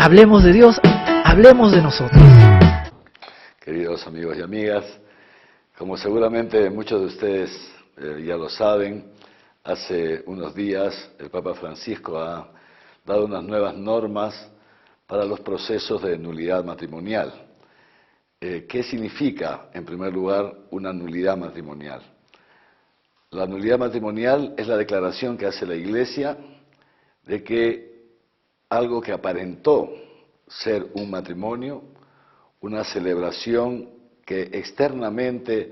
hablemos de Dios, hablemos de nosotros. Queridos amigos y amigas, como seguramente muchos de ustedes ya lo saben, hace unos días el Papa Francisco ha dado unas nuevas normas para los procesos de nulidad matrimonial. ¿Qué significa, en primer lugar, una nulidad matrimonial? La nulidad matrimonial es la declaración que hace la Iglesia de que algo que aparentó ser un matrimonio, una celebración que externamente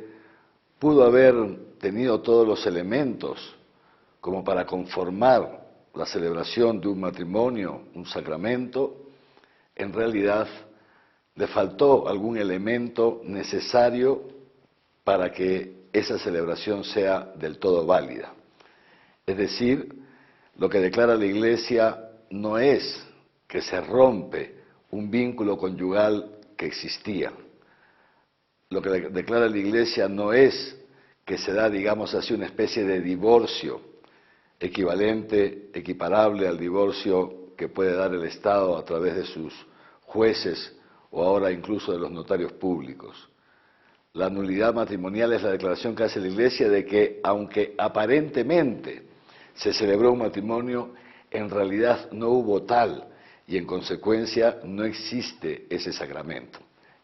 pudo haber tenido todos los elementos como para conformar la celebración de un matrimonio, un sacramento, en realidad le faltó algún elemento necesario para que esa celebración sea del todo válida. Es decir, lo que declara la Iglesia no es que se rompe un vínculo conyugal que existía. Lo que declara la Iglesia no es que se da, digamos así, una especie de divorcio equivalente, equiparable al divorcio que puede dar el Estado a través de sus jueces o ahora incluso de los notarios públicos. La nulidad matrimonial es la declaración que hace la Iglesia de que, aunque aparentemente se celebró un matrimonio, en realidad no hubo tal y en consecuencia no existe ese sacramento.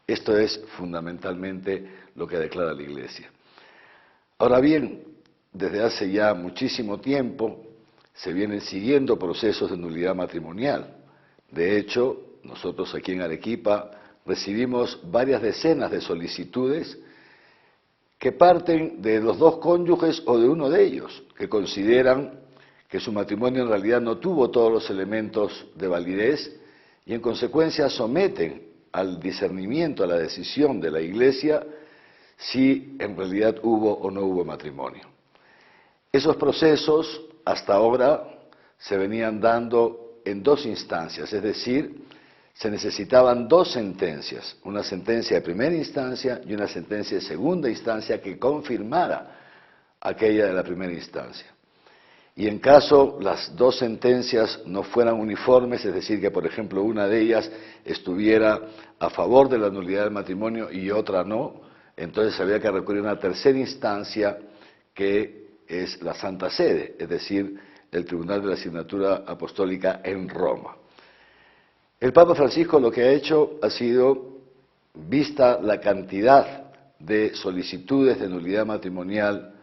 Esto es fundamentalmente lo que declara la Iglesia. Ahora bien, desde hace ya muchísimo tiempo se vienen siguiendo procesos de nulidad matrimonial. De hecho, nosotros aquí en Arequipa recibimos varias decenas de solicitudes que parten de los dos cónyuges o de uno de ellos, que consideran que su matrimonio en realidad no tuvo todos los elementos de validez y en consecuencia someten al discernimiento, a la decisión de la Iglesia, si en realidad hubo o no hubo matrimonio. Esos procesos hasta ahora se venían dando en dos instancias, es decir, se necesitaban dos sentencias, una sentencia de primera instancia y una sentencia de segunda instancia que confirmara aquella de la primera instancia. Y en caso las dos sentencias no fueran uniformes, es decir, que por ejemplo una de ellas estuviera a favor de la nulidad del matrimonio y otra no, entonces había que recurrir a una tercera instancia que es la Santa Sede, es decir, el Tribunal de la Asignatura Apostólica en Roma. El Papa Francisco lo que ha hecho ha sido, vista la cantidad de solicitudes de nulidad matrimonial,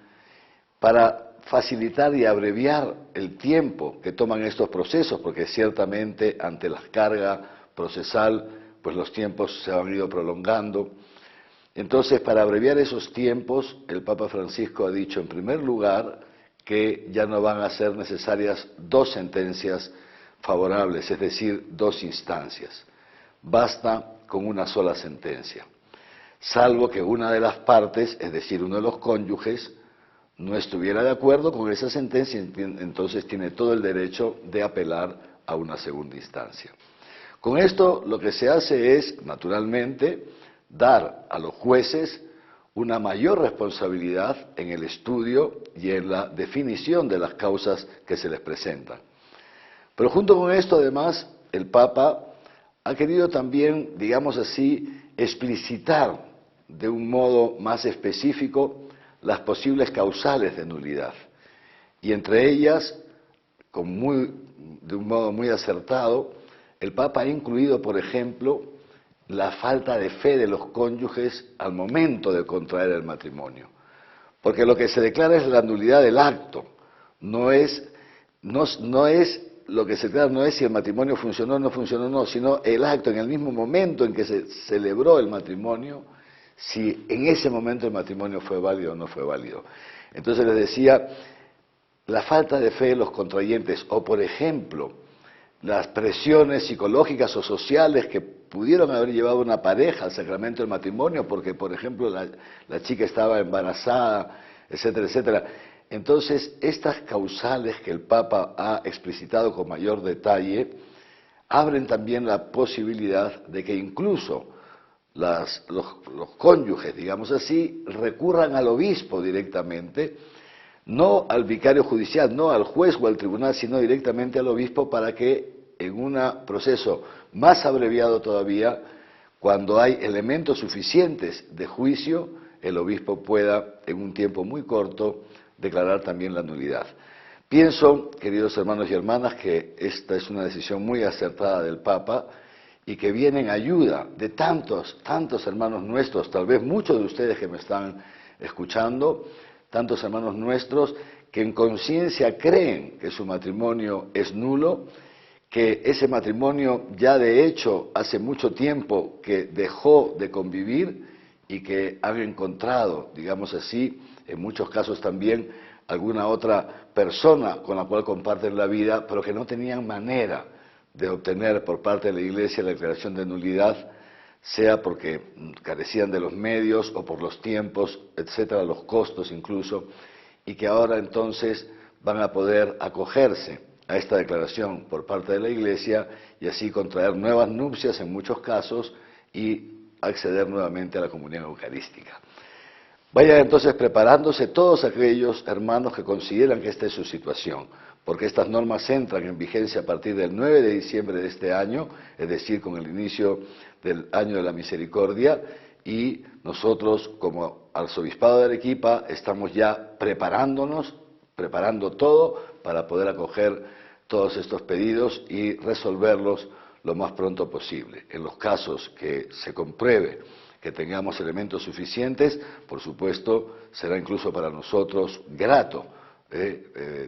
para facilitar y abreviar el tiempo que toman estos procesos, porque ciertamente ante la carga procesal, pues los tiempos se han ido prolongando. Entonces, para abreviar esos tiempos, el Papa Francisco ha dicho, en primer lugar, que ya no van a ser necesarias dos sentencias favorables, es decir, dos instancias. Basta con una sola sentencia, salvo que una de las partes, es decir, uno de los cónyuges, no estuviera de acuerdo con esa sentencia, entonces tiene todo el derecho de apelar a una segunda instancia. Con esto lo que se hace es, naturalmente, dar a los jueces una mayor responsabilidad en el estudio y en la definición de las causas que se les presentan. Pero junto con esto, además, el Papa ha querido también, digamos así, explicitar de un modo más específico las posibles causales de nulidad. Y entre ellas, de un modo muy acertado, el Papa ha incluido, por ejemplo, la falta de fe de los cónyuges al momento de contraer el matrimonio. Porque lo que se declara es la nulidad del acto, no es lo que se declara no es si el matrimonio funcionó o no funcionó, no, sino el acto, en el mismo momento en que se celebró el matrimonio, si en ese momento el matrimonio fue válido o no fue válido. Entonces les decía, la falta de fe de los contrayentes, o por ejemplo, las presiones psicológicas o sociales que pudieron haber llevado a una pareja al sacramento del matrimonio, porque por ejemplo la chica estaba embarazada, etcétera, etcétera. Entonces, estas causales que el Papa ha explicitado con mayor detalle, abren también la posibilidad de que incluso los cónyuges, digamos así, recurran al obispo directamente, no al vicario judicial, no al juez o al tribunal, sino directamente al obispo para que en un proceso más abreviado todavía, cuando hay elementos suficientes de juicio, el obispo pueda, en un tiempo muy corto, declarar también la nulidad. Pienso, queridos hermanos y hermanas, que esta es una decisión muy acertada del Papa y que viene en ayuda de tantos hermanos nuestros, tal vez muchos de ustedes que me están escuchando, tantos hermanos nuestros que en conciencia creen que su matrimonio es nulo, que ese matrimonio ya de hecho hace mucho tiempo que dejó de convivir y que han encontrado, digamos así, en muchos casos también alguna otra persona con la cual comparten la vida, pero que no tenían manera de obtener por parte de la Iglesia la declaración de nulidad, sea porque carecían de los medios o por los tiempos, etcétera, los costos incluso, y que ahora entonces van a poder acogerse a esta declaración por parte de la Iglesia y así contraer nuevas nupcias en muchos casos y acceder nuevamente a la comunión eucarística. Vayan entonces preparándose todos aquellos hermanos que consideran que esta es su situación, porque estas normas entran en vigencia a partir del 9 de diciembre de este año, es decir, con el inicio del Año de la Misericordia, y nosotros como Arzobispado de Arequipa estamos ya preparándonos, preparando todo para poder acoger todos estos pedidos y resolverlos lo más pronto posible. En los casos que se compruebe que tengamos elementos suficientes, por supuesto, será incluso para nosotros grato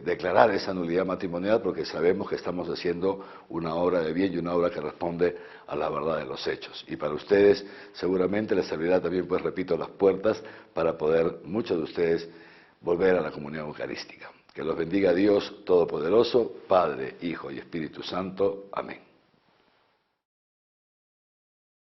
declarar esa nulidad matrimonial porque sabemos que estamos haciendo una obra de bien y una obra que responde a la verdad de los hechos. Y para ustedes seguramente les servirá también, pues repito, las puertas para poder, muchos de ustedes, volver a la comunión eucarística. Que los bendiga Dios Todopoderoso, Padre, Hijo y Espíritu Santo. Amén.